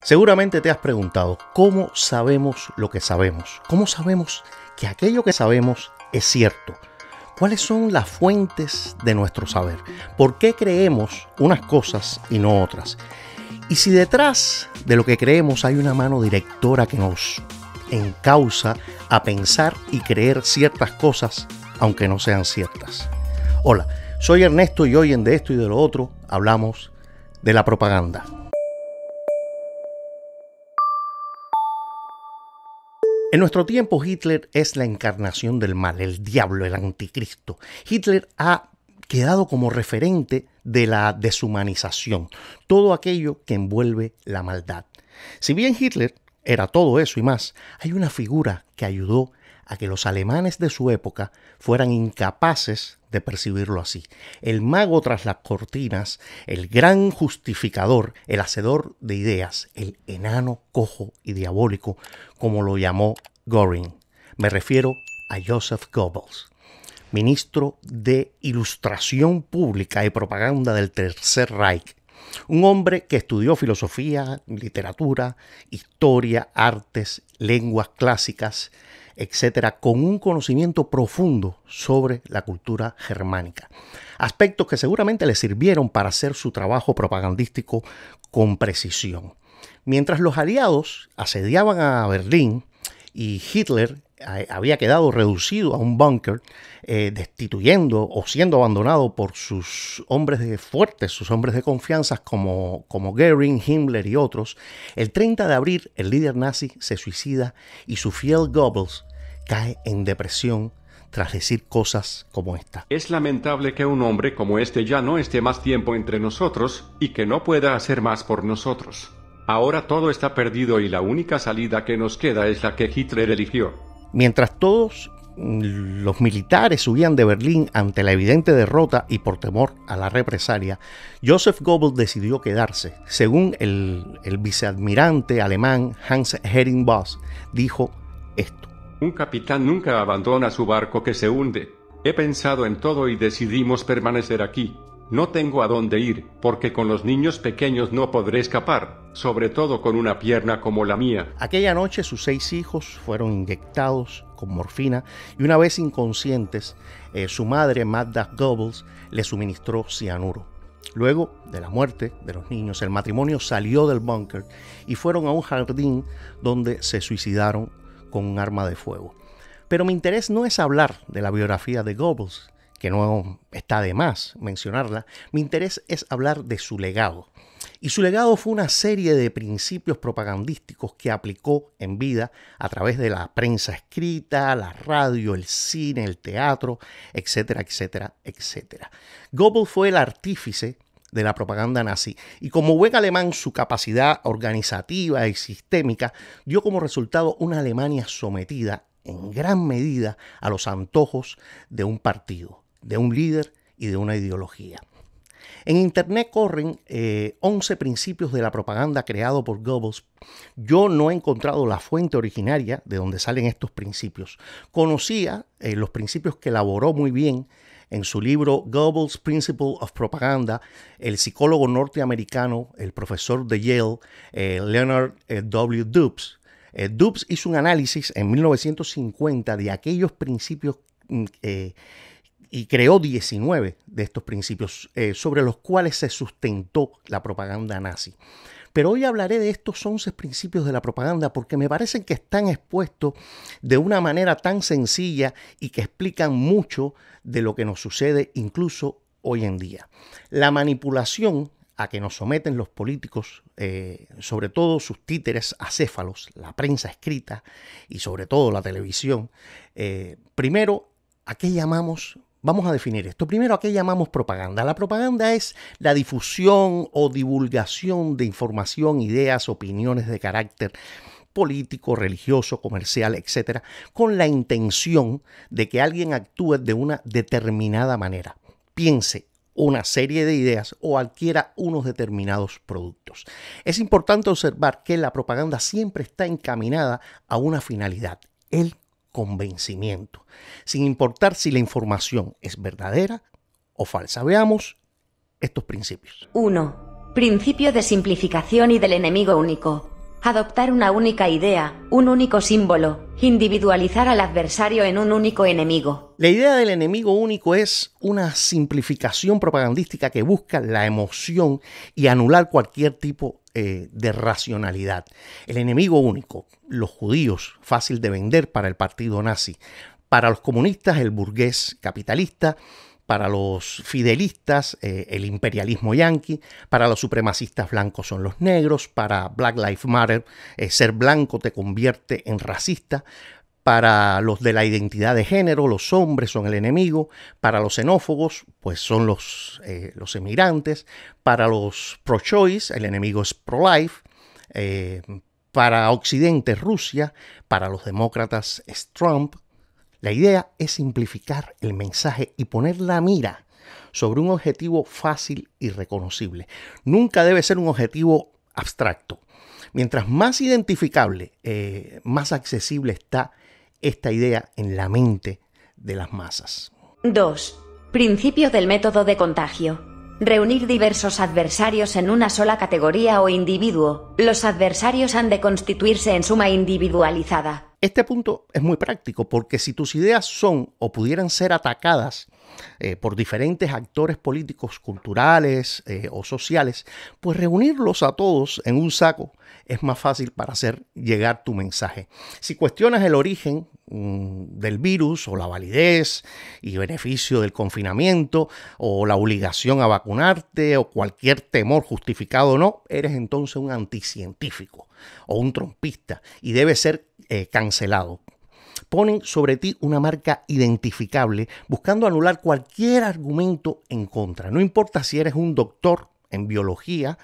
Seguramente te has preguntado, ¿cómo sabemos lo que sabemos? ¿Cómo sabemos que aquello que sabemos es cierto? ¿Cuáles son las fuentes de nuestro saber? ¿Por qué creemos unas cosas y no otras? Y si detrás de lo que creemos hay una mano directora que nos encausa a pensar y creer ciertas cosas, aunque no sean ciertas. Hola, soy Ernesto y hoy en De Esto y de lo Otro hablamos de la propaganda. En nuestro tiempo, Hitler es la encarnación del mal, el diablo, el anticristo. Hitler ha quedado como referente de la deshumanización, todo aquello que envuelve la maldad. Si bien Hitler era todo eso y más, hay una figura que ayudó a que los alemanes de su época fueran incapaces de percibirlo así. El mago tras las cortinas, el gran justificador, el hacedor de ideas, el enano cojo y diabólico, como lo llamó Göring. Me refiero a Joseph Goebbels, ministro de Ilustración Pública y Propaganda del Tercer Reich. Un hombre que estudió filosofía, literatura, historia, artes, lenguas clásicas, etcétera, con un conocimiento profundo sobre la cultura germánica. Aspectos que seguramente le sirvieron para hacer su trabajo propagandístico con precisión. Mientras los aliados asediaban a Berlín y Hitler había quedado reducido a un búnker, destituyendo o siendo abandonado por sus hombres fuertes, sus hombres de confianza como Göring, Himmler y otros, el 30 de abril el líder nazi se suicida y su fiel Goebbels cae en depresión tras decir cosas como esta. Es lamentable que un hombre como este ya no esté más tiempo entre nosotros y que no pueda hacer más por nosotros. Ahora todo está perdido y la única salida que nos queda es la que Hitler eligió. Mientras todos los militares huían de Berlín ante la evidente derrota y por temor a la represalia, Joseph Goebbels decidió quedarse. Según el vicealmirante alemán Hans Hermann Voss, dijo esto. Un capitán nunca abandona su barco que se hunde. He pensado en todo y decidimos permanecer aquí. No tengo a dónde ir, porque con los niños pequeños no podré escapar, sobre todo con una pierna como la mía. Aquella noche sus 6 hijos fueron inyectados con morfina y una vez inconscientes, su madre, Magda Goebbels, le suministró cianuro. Luego de la muerte de los niños, el matrimonio salió del búnker y fueron a un jardín donde se suicidaron con un arma de fuego. Pero mi interés no es hablar de la biografía de Goebbels, que no está de más mencionarla. Mi interés es hablar de su legado. Y su legado fue una serie de principios propagandísticos que aplicó en vida a través de la prensa escrita, la radio, el cine, el teatro, etcétera, etcétera, etcétera. Goebbels fue el artífice de la propaganda nazi y como buen alemán su capacidad organizativa y sistémica dio como resultado una Alemania sometida en gran medida a los antojos de un partido, de un líder y de una ideología. En internet corren 11 principios de la propaganda creado por Goebbels. Yo no he encontrado la fuente originaria de donde salen estos principios. Conocía los principios que elaboró muy bien en su libro Goebbels' Principle of Propaganda, el psicólogo norteamericano, el profesor de Yale, Leonard W. Dubs. Dubs hizo un análisis en 1950 de aquellos principios y creó 19 de estos principios sobre los cuales se sustentó la propaganda nazi. Pero hoy hablaré de estos 11 principios de la propaganda porque me parecen que están expuestos de una manera tan sencilla y que explican mucho de lo que nos sucede incluso hoy en día. La manipulación a que nos someten los políticos, sobre todo sus títeres acéfalos, la prensa escrita y sobre todo la televisión. Primero, ¿a qué llamamos? Vamos a definir esto. Primero, ¿a qué llamamos propaganda? La propaganda es la difusión o divulgación de información, ideas, opiniones de carácter político, religioso, comercial, etcétera, con la intención de que alguien actúe de una determinada manera, piense una serie de ideas o adquiera unos determinados productos. Es importante observar que la propaganda siempre está encaminada a una finalidad, el convencimiento, sin importar si la información es verdadera o falsa. Veamos estos principios. 1. Principio de simplificación y del enemigo único. Adoptar una única idea, un único símbolo, individualizar al adversario en un único enemigo. La idea del enemigo único es una simplificación propagandística que busca la emoción y anular cualquier tipo de racionalidad. El enemigo único, los judíos, fácil de vender para el partido nazi. Para los comunistas, el burgués capitalista. Para los fidelistas, el imperialismo yanqui. Para los supremacistas blancos son los negros. Para Black Lives Matter, ser blanco te convierte en racista. Para los de la identidad de género, los hombres son el enemigo. Para los xenófobos, pues son los emigrantes. Para los pro-choice, el enemigo es pro-life. Para Occidente, Rusia. Para los demócratas, es Trump. La idea es simplificar el mensaje y poner la mira sobre un objetivo fácil y reconocible. Nunca debe ser un objetivo abstracto. Mientras más identificable, más accesible está esta idea en la mente de las masas. 2. Principio del método de contagio. Reunir diversos adversarios en una sola categoría o individuo. Los adversarios han de constituirse en suma individualizada. Este punto es muy práctico porque si tus ideas son o pudieran ser atacadas por diferentes actores políticos, culturales o sociales, pues reunirlos a todos en un saco es más fácil para hacer llegar tu mensaje. Si cuestionas el origen del virus o la validez y beneficio del confinamiento o la obligación a vacunarte o cualquier temor justificado o no, eres entonces un anticientífico o un trompista y debe ser cancelado. Ponen sobre ti una marca identificable buscando anular cualquier argumento en contra. No importa si eres un doctor en biología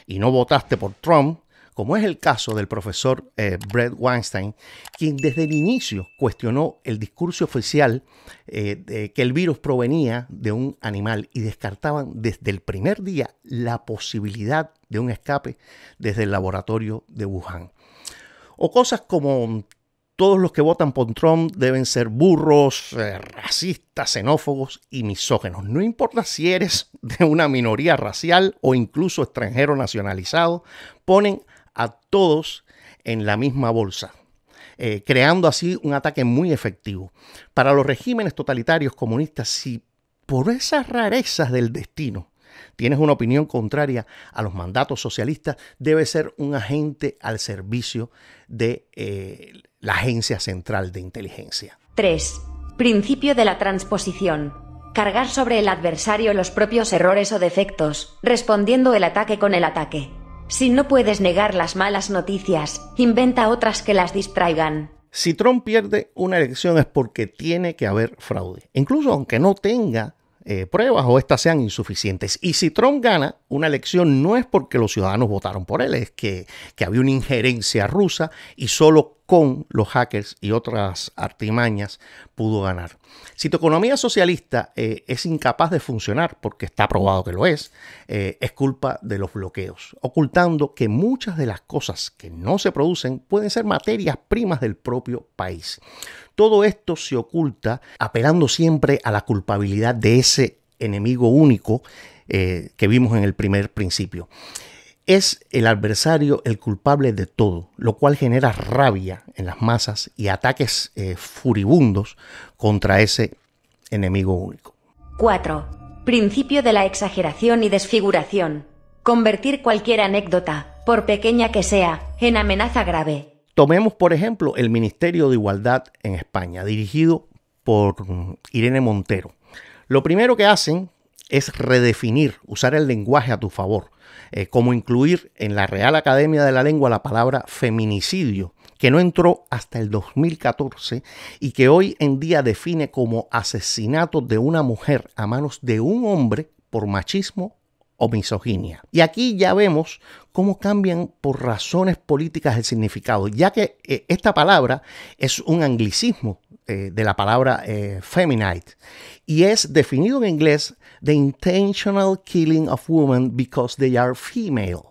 y no votaste por Trump, como es el caso del profesor Bret Weinstein, quien desde el inicio cuestionó el discurso oficial de que el virus provenía de un animal y descartaban desde el primer día la posibilidad de un escape desde el laboratorio de Wuhan. O cosas como todos los que votan por Trump deben ser burros, racistas, xenófobos y misóginos. No importa si eres de una minoría racial o incluso extranjero nacionalizado, ponen a todos en la misma bolsa, creando así un ataque muy efectivo. Para los regímenes totalitarios comunistas, si por esas rarezas del destino tienes una opinión contraria a los mandatos socialistas, debe ser un agente al servicio de la Agencia Central de Inteligencia. 3. Principio de la transposición. Cargar sobre el adversario los propios errores o defectos, respondiendo el ataque con el ataque. Si no puedes negar las malas noticias, inventa otras que las distraigan. Si Trump pierde una elección es porque tiene que haber fraude, incluso aunque no tenga pruebas o estas sean insuficientes. Y si Trump gana una elección no es porque los ciudadanos votaron por él, es que había una injerencia rusa y solo con los hackers y otras artimañas pudo ganar. Si tu economía socialista es incapaz de funcionar, porque está probado que lo es culpa de los bloqueos, ocultando que muchas de las cosas que no se producen pueden ser materias primas del propio país. Todo esto se oculta apelando siempre a la culpabilidad de ese enemigo único que vimos en el primer principio. Es el adversario el culpable de todo, lo cual genera rabia en las masas y ataques furibundos contra ese enemigo único. 4. Principio de la exageración y desfiguración. Convertir cualquier anécdota, por pequeña que sea, en amenaza grave. Tomemos, por ejemplo, el Ministerio de Igualdad en España, dirigido por Irene Montero. Lo primero que hacen es redefinir, usar el lenguaje a tu favor, como incluir en la Real Academia de la Lengua la palabra feminicidio, que no entró hasta el 2014 y que hoy en día define como asesinato de una mujer a manos de un hombre por machismo o misoginia. Y aquí ya vemos cómo cambian por razones políticas el significado, ya que esta palabra es un anglicismo de la palabra feminite y es definido en inglés the intentional killing of women because they are female.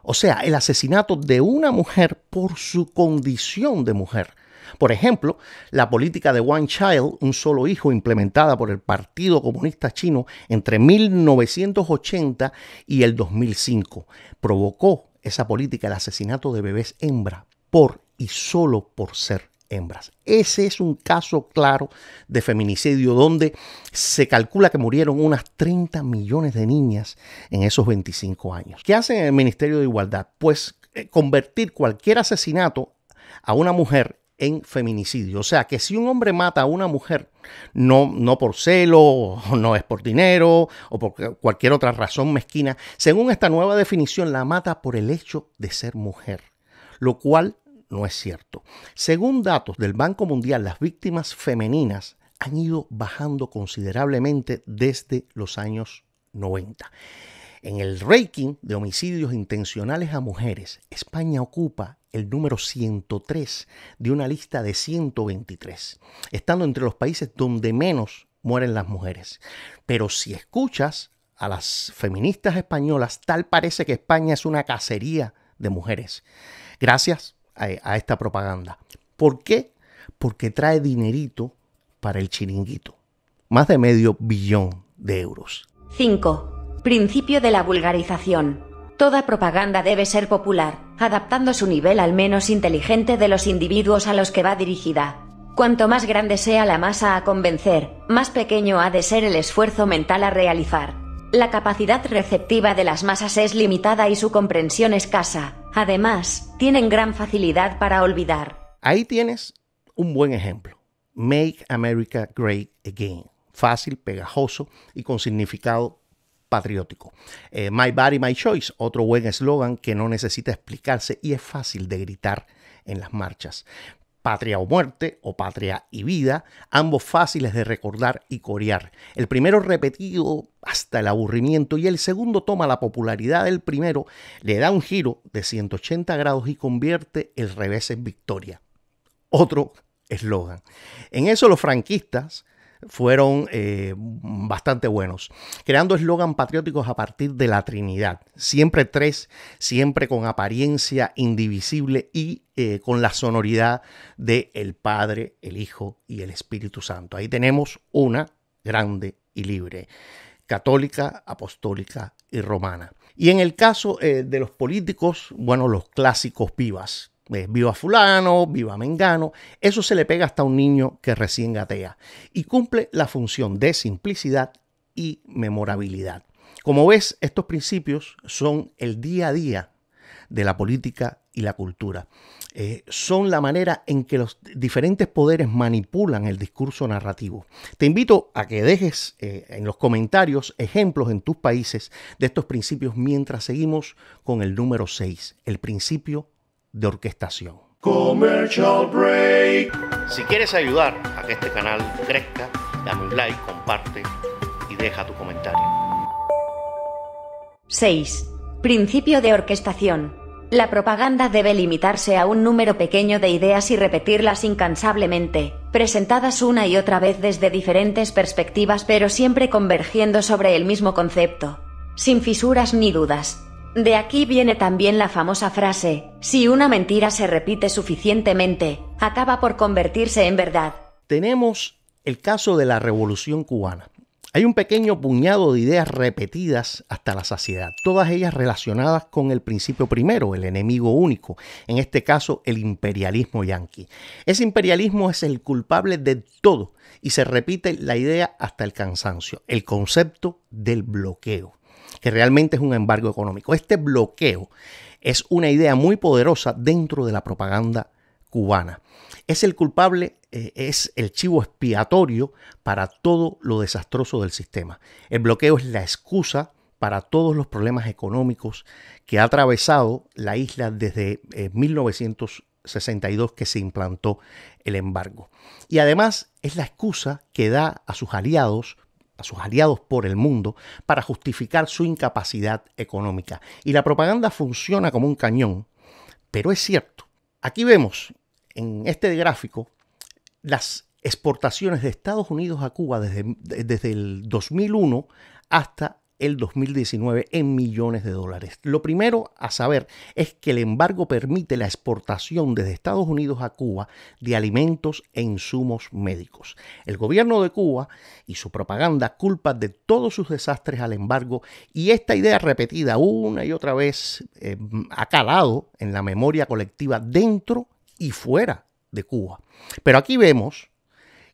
O sea, el asesinato de una mujer por su condición de mujer. Por ejemplo, la política de One Child, un solo hijo, implementada por el Partido Comunista Chino entre 1980 y el 2005, provocó esa política, el asesinato de bebés hembra por y solo por ser hembras. Ese es un caso claro de feminicidio donde se calcula que murieron unas 30 millones de niñas en esos 25 años. ¿Qué hacen en el Ministerio de Igualdad? Pues convertir cualquier asesinato a una mujer en feminicidio. O sea, que si un hombre mata a una mujer, no por celo, no es por dinero o por cualquier otra razón mezquina, según esta nueva definición, la mata por el hecho de ser mujer, lo cual no es cierto. Según datos del Banco Mundial, las víctimas femeninas han ido bajando considerablemente desde los años 90. En el ranking de homicidios intencionales a mujeres, España ocupa el número 103 de una lista de 123, estando entre los países donde menos mueren las mujeres. Pero si escuchas a las feministas españolas, tal parece que España es una cacería de mujeres. Gracias a esta propaganda. ¿Por qué? Porque trae dinerito para el chiringuito. Más de $500 millones. 5. Principio de la vulgarización. Toda propaganda debe ser popular, adaptando su nivel al menos inteligente de los individuos a los que va dirigida. Cuanto más grande sea la masa a convencer, más pequeño ha de ser el esfuerzo mental a realizar. La capacidad receptiva de las masas es limitada y su comprensión escasa. Además, tienen gran facilidad para olvidar. Ahí tienes un buen ejemplo. Make America Great Again. Fácil, pegajoso y con significado patriótico. My Body, My Choice. Otro buen eslogan que no necesita explicarse y es fácil de gritar en las marchas. Patria o muerte o patria y vida, ambos fáciles de recordar y corear. El primero repetido hasta el aburrimiento y el segundo toma la popularidad del primero, le da un giro de 180 grados y convierte el revés en victoria. Otro eslogan. En eso los franquistas fueron bastante buenos, creando eslogan patrióticos a partir de la Trinidad. Siempre tres, siempre con apariencia indivisible y con la sonoridad de el Padre, el Hijo y el Espíritu Santo. Ahí tenemos una grande y libre, católica, apostólica y romana. Y en el caso de los políticos, bueno, los clásicos vivas. Viva fulano, viva mengano, eso se le pega hasta a un niño que recién gatea y cumple la función de simplicidad y memorabilidad. Como ves, estos principios son el día a día de la política y la cultura. Son la manera en que los diferentes poderes manipulan el discurso narrativo. Te invito a que dejes en los comentarios ejemplos en tus países de estos principios mientras seguimos con el número 6, el principio de orquestación. Commercial break. Si quieres ayudar a que este canal crezca, dame un like, comparte y deja tu comentario. 6. Principio de orquestación. La propaganda debe limitarse a un número pequeño de ideas y repetirlas incansablemente, presentadas una y otra vez desde diferentes perspectivas pero siempre convergiendo sobre el mismo concepto, sin fisuras ni dudas. De aquí viene también la famosa frase, si una mentira se repite suficientemente, acaba por convertirse en verdad. Tenemos el caso de la Revolución Cubana. Hay un pequeño puñado de ideas repetidas hasta la saciedad, todas ellas relacionadas con el principio primero, el enemigo único, en este caso el imperialismo yanqui. Ese imperialismo es el culpable de todo y se repite la idea hasta el cansancio, el concepto del bloqueo, que realmente es un embargo económico. Este bloqueo es una idea muy poderosa dentro de la propaganda cubana. Es el culpable, es el chivo expiatorio para todo lo desastroso del sistema. El bloqueo es la excusa para todos los problemas económicos que ha atravesado la isla desde 1962 que se implantó el embargo. Y además es la excusa que da a sus aliados por el mundo para justificar su incapacidad económica. Y la propaganda funciona como un cañón, pero es cierto. Aquí vemos en este gráfico las exportaciones de Estados Unidos a Cuba desde el 2001 hasta el 2019 en millones de dólares. Lo primero a saber es que el embargo permite la exportación desde Estados Unidos a Cuba de alimentos e insumos médicos. El gobierno de Cuba y su propaganda culpan de todos sus desastres al embargo, y esta idea repetida una y otra vez ha calado en la memoria colectiva dentro y fuera de Cuba. Pero aquí vemos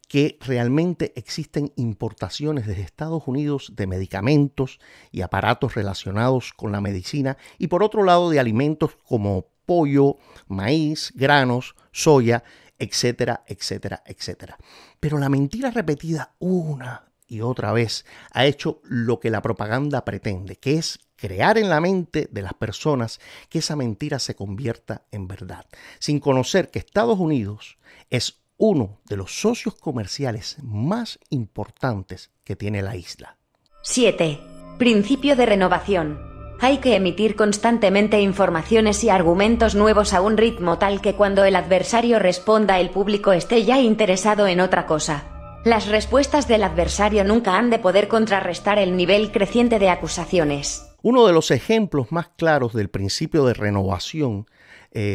que realmente existen importaciones desde Estados Unidos de medicamentos y aparatos relacionados con la medicina, y por otro lado de alimentos como pollo, maíz, granos, soya, etcétera, etcétera, etcétera. Pero la mentira repetida una y otra vez ha hecho lo que la propaganda pretende, que es crear en la mente de las personas que esa mentira se convierta en verdad, sin conocer que Estados Unidos es uno de los socios comerciales más importantes que tiene la isla. 7. Principio de renovación. Hay que emitir constantemente informaciones y argumentos nuevos a un ritmo tal que cuando el adversario responda el público esté ya interesado en otra cosa. Las respuestas del adversario nunca han de poder contrarrestar el nivel creciente de acusaciones. Uno de los ejemplos más claros del principio de renovación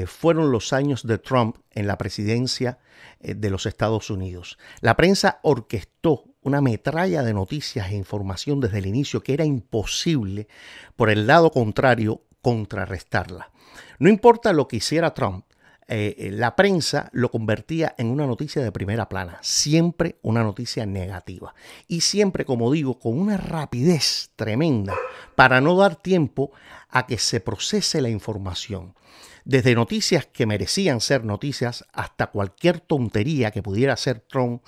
fueron los años de Trump en la presidencia de los Estados Unidos. La prensa orquestó una metralla de noticias e información desde el inicio que era imposible, por el lado contrario, contrarrestarla. No importa lo que hiciera Trump, la prensa lo convertía en una noticia de primera plana, siempre una noticia negativa, y siempre, como digo, con una rapidez tremenda para no dar tiempo a que se procese la información. Desde noticias que merecían ser noticias hasta cualquier tontería que pudiera hacer Trump,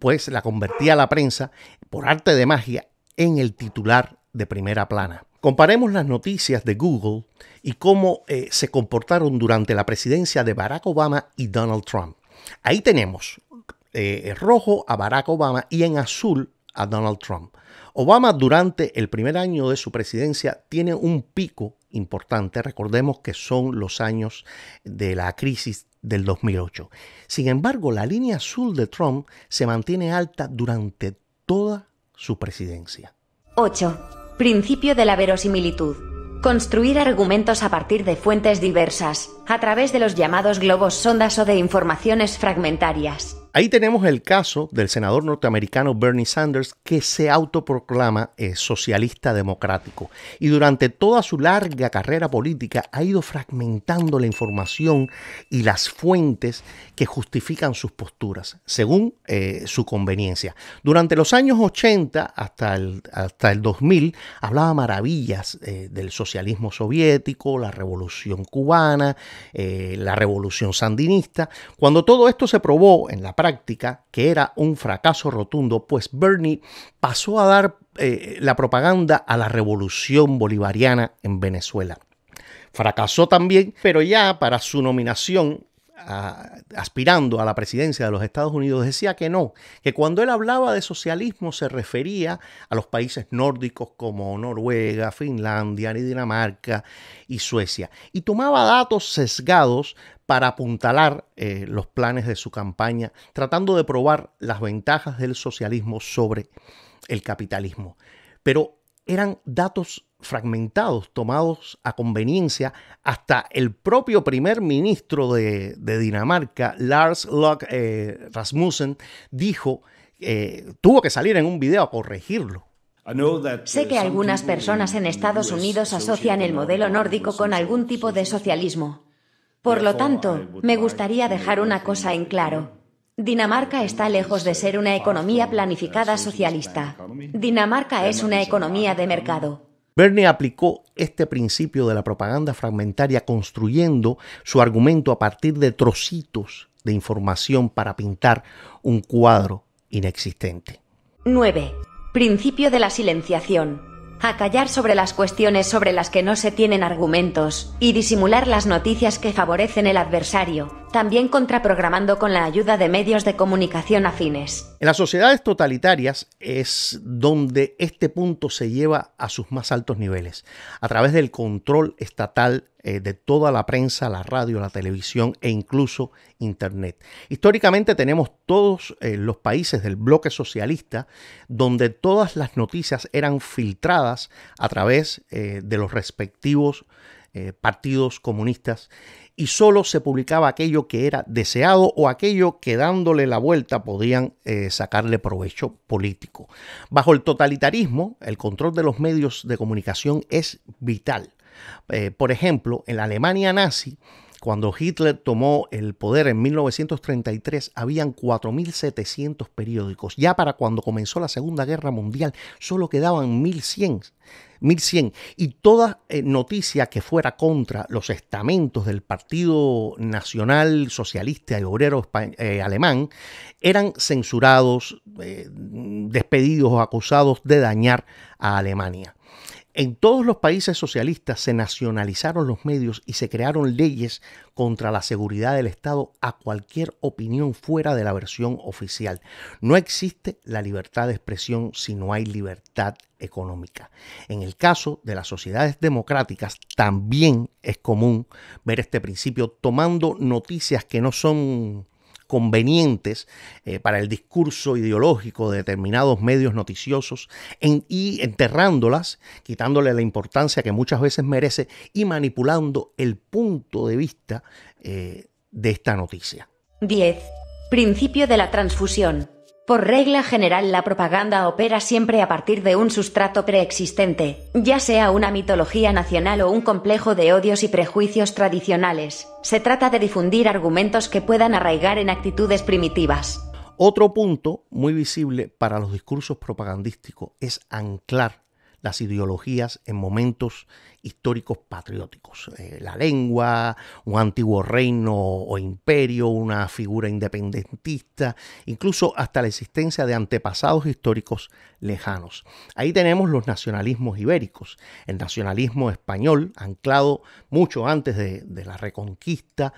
pues la convertía la prensa por arte de magia en el titular de primera plana. Comparemos las noticias de Google y cómo se comportaron durante la presidencia de Barack Obama y Donald Trump. Ahí tenemos rojo a Barack Obama y en azul a Donald Trump. Obama, durante el primer año de su presidencia, tiene un pico importante. Recordemos que son los años de la crisis del 2008. Sin embargo, la línea azul de Trump se mantiene alta durante toda su presidencia. 8. Principio de la verosimilitud. Construir argumentos a partir de fuentes diversas, a través de los llamados globos sondas o de informaciones fragmentarias. Ahí tenemos el caso del senador norteamericano Bernie Sanders, que se autoproclama socialista democrático, y durante toda su larga carrera política ha ido fragmentando la información y las fuentes que justifican sus posturas según su conveniencia. Durante los años 80 hasta el 2000 hablaba maravillas del socialismo soviético, la revolución cubana, la revolución sandinista. Cuando todo esto se probó en la práctica que era un fracaso rotundo, pues Bernie pasó a dar la propaganda a la revolución bolivariana en Venezuela. Fracasó también, pero ya para su nominación, aspirando a la presidencia de los Estados Unidos, decía que no, que cuando él hablaba de socialismo se refería a los países nórdicos como Noruega, Finlandia, Dinamarca y Suecia, y tomaba datos sesgados para apuntalar los planes de su campaña, tratando de probar las ventajas del socialismo sobre el capitalismo. Pero eran datos fragmentados, tomados a conveniencia. Hasta el propio primer ministro de Dinamarca, Lars Løkke Rasmussen, dijo, tuvo que salir en un video a corregirlo. Sé que algunas personas en Estados Unidos asocian el modelo nórdico con algún tipo de socialismo. Por lo tanto, me gustaría dejar una cosa en claro. Dinamarca está lejos de ser una economía planificada socialista. Dinamarca es una economía de mercado. Bernie aplicó este principio de la propaganda fragmentaria construyendo su argumento a partir de trocitos de información para pintar un cuadro inexistente. 9. Principio de la silenciación. Acallar sobre las cuestiones sobre las que no se tienen argumentos y disimular las noticias que favorecen el adversario, también contraprogramando con la ayuda de medios de comunicación afines. En las sociedades totalitarias es donde este punto se lleva a sus más altos niveles, a través del control estatal de toda la prensa, la radio, la televisión e incluso Internet. Históricamente tenemos todos los países del bloque socialista donde todas las noticias eran filtradas a través de los respectivos partidos comunistas y solo se publicaba aquello que era deseado o aquello que dándole la vuelta podían sacarle provecho político. Bajo el totalitarismo, el control de los medios de comunicación es vital. Por ejemplo, en la Alemania nazi, cuando Hitler tomó el poder en 1933, habían 4.700 periódicos. Ya para cuando comenzó la Segunda Guerra Mundial, solo quedaban 1.100. Y toda noticia que fuera contra los estamentos del Partido Nacional Socialista y Obrero Alemán eran censurados, despedidos o acusados de dañar a Alemania. En todos los países socialistas se nacionalizaron los medios y se crearon leyes contra la seguridad del Estado a cualquier opinión fuera de la versión oficial. No existe la libertad de expresión si no hay libertad económica. En el caso de las sociedades democráticas también es común ver este principio tomando noticias que no son convenientes para el discurso ideológico de determinados medios noticiosos y enterrándolas, quitándole la importancia que muchas veces merece y manipulando el punto de vista de esta noticia. 10. Principio de la transfusión. Por regla general, la propaganda opera siempre a partir de un sustrato preexistente, ya sea una mitología nacional o un complejo de odios y prejuicios tradicionales. Se trata de difundir argumentos que puedan arraigar en actitudes primitivas. Otro punto muy visible para los discursos propagandísticos es anclar las ideologías en momentos históricos patrióticos. La lengua, un antiguo reino o imperio, una figura independentista, incluso hasta la existencia de antepasados históricos lejanos. Ahí tenemos los nacionalismos ibéricos, el nacionalismo español, anclado mucho antes de la Reconquista,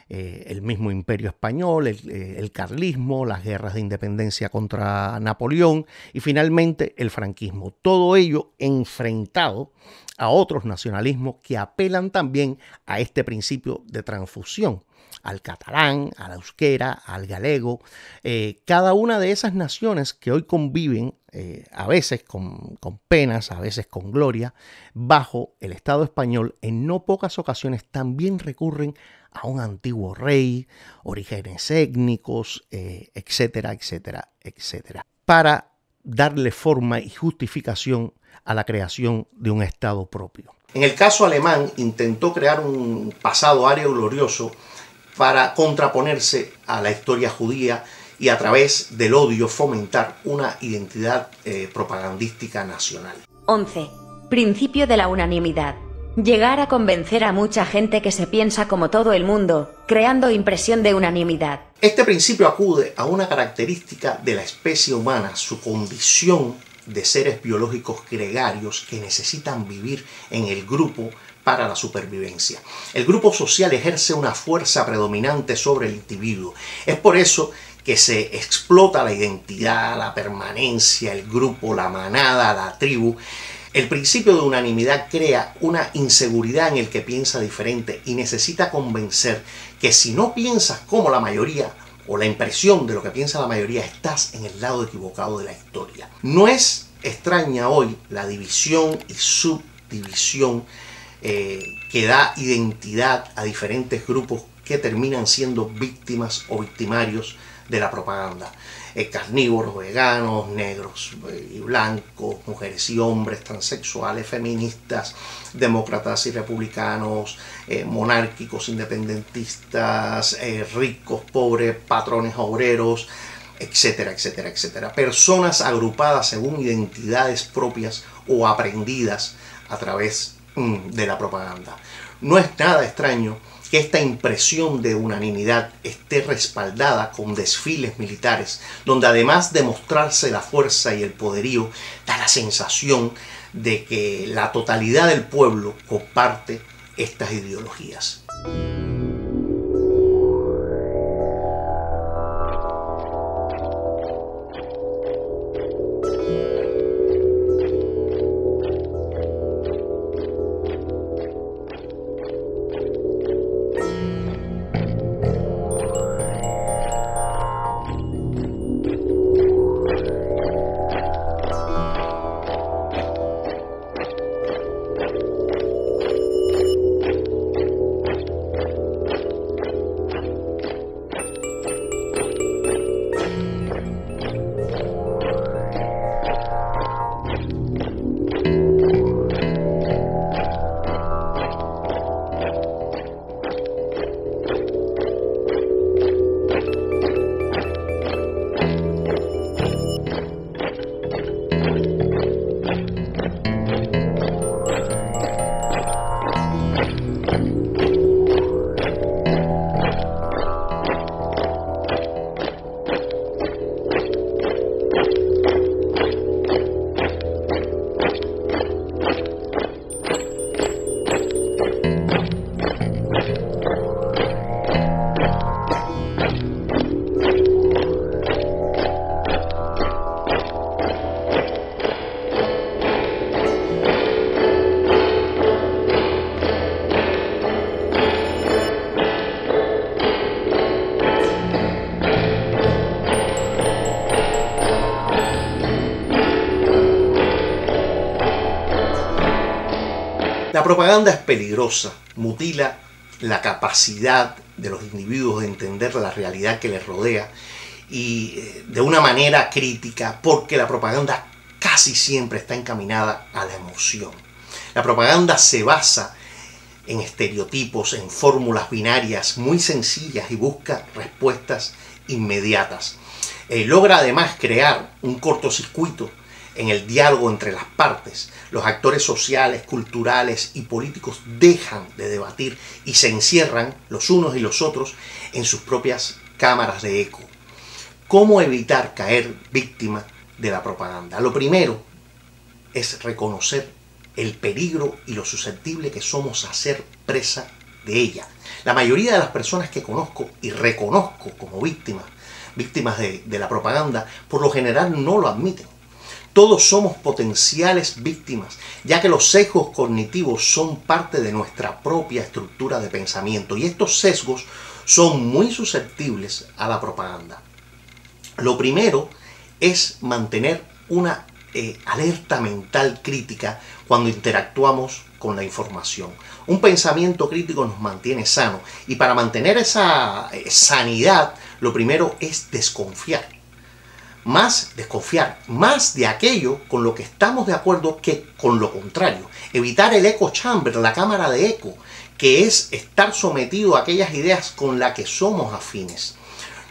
el mismo imperio español, el carlismo, las guerras de independencia contra Napoleón y finalmente el franquismo. Todo ello enfrentado a otros nacionalismos que apelan también a este principio de transfusión, al catalán, al euskera, al galego. Cada una de esas naciones que hoy conviven, a veces con penas, a veces con gloria, bajo el Estado español, en no pocas ocasiones también recurren a un antiguo rey, orígenes étnicos, etcétera, etcétera, etcétera, para darle forma y justificación a la creación de un Estado propio. En el caso alemán, intentó crear un pasado ario glorioso para contraponerse a la historia judía y a través del odio fomentar una identidad propagandística nacional. 11. Principio de la unanimidad. Llegar a convencer a mucha gente que se piensa como todo el mundo, creando impresión de unanimidad. Este principio acude a una característica de la especie humana, su condición de seres biológicos gregarios que necesitan vivir en el grupo para la supervivencia. El grupo social ejerce una fuerza predominante sobre el individuo. Es por eso que se explota la identidad, la permanencia, el grupo, la manada, la tribu. El principio de unanimidad crea una inseguridad en el que piensa diferente y necesita convencer que si no piensas como la mayoría o la impresión de lo que piensa la mayoría, estás en el lado equivocado de la historia. No es extraña hoy la división y subdivisión que da identidad a diferentes grupos que terminan siendo víctimas o victimarios de la propaganda. Carnívoros, veganos, negros y blancos, mujeres y hombres, transexuales, feministas, demócratas y republicanos, monárquicos, independentistas, ricos, pobres, patrones obreros, etcétera, etcétera, etcétera. Personas agrupadas según identidades propias o aprendidas a través de la propaganda. No es nada extraño que esta impresión de unanimidad esté respaldada con desfiles militares, donde además de mostrarse la fuerza y el poderío, da la sensación de que la totalidad del pueblo comparte estas ideologías. propaganda es peligrosa, mutila la capacidad de los individuos de entender la realidad que les rodea y de una manera crítica, porque la propaganda casi siempre está encaminada a la emoción. La propaganda se basa en estereotipos, en fórmulas binarias muy sencillas y busca respuestas inmediatas. Logra además crear un cortocircuito en el diálogo entre las partes. Los actores sociales, culturales y políticos dejan de debatir y se encierran los unos y los otros en sus propias cámaras de eco. ¿Cómo evitar caer víctima de la propaganda? Lo primero es reconocer el peligro y lo susceptible que somos a ser presa de ella. La mayoría de las personas que conozco y reconozco como víctimas de la propaganda, por lo general no lo admiten. Todos somos potenciales víctimas, ya que los sesgos cognitivos son parte de nuestra propia estructura de pensamiento y estos sesgos son muy susceptibles a la propaganda. Lo primero es mantener una alerta mental crítica cuando interactuamos con la información. Un pensamiento crítico nos mantiene sano y para mantener esa sanidad, lo primero es desconfiar más de aquello con lo que estamos de acuerdo que con lo contrario. Evitar el echo chamber, la cámara de eco, que es estar sometido a aquellas ideas con las que somos afines.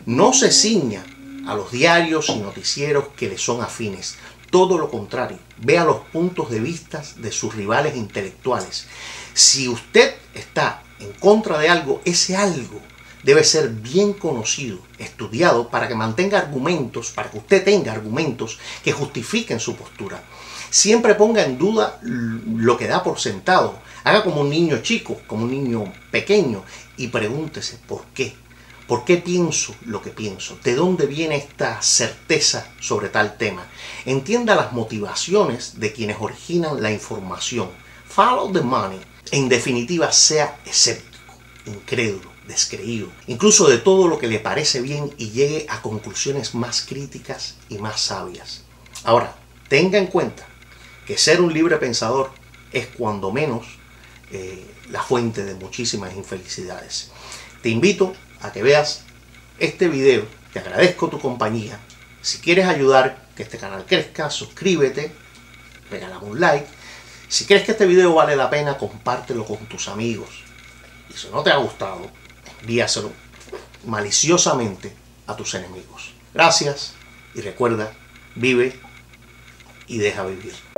No se ciña a los diarios y noticieros que le son afines. Todo lo contrario, vea los puntos de vista de sus rivales intelectuales. Si usted está en contra de algo, ese algo debe ser bien conocido, estudiado, para que mantenga argumentos, para que usted tenga argumentos que justifiquen su postura. Siempre ponga en duda lo que da por sentado. Haga como un niño chico, como un niño pequeño y pregúntese ¿por qué? ¿Por qué pienso lo que pienso? ¿De dónde viene esta certeza sobre tal tema? Entienda las motivaciones de quienes originan la información. Follow the money. En definitiva, sea escéptico, incrédulo, descreído, incluso de todo lo que le parece bien y llegue a conclusiones más críticas y más sabias. Ahora, tenga en cuenta que ser un libre pensador es cuando menos la fuente de muchísimas infelicidades. Te invito a que veas este video, te agradezco tu compañía. Si quieres ayudar que este canal crezca, suscríbete, regálame un like. Si crees que este video vale la pena, compártelo con tus amigos. Y si no te ha gustado, envíaselo maliciosamente a tus enemigos. Gracias y recuerda, vive y deja vivir.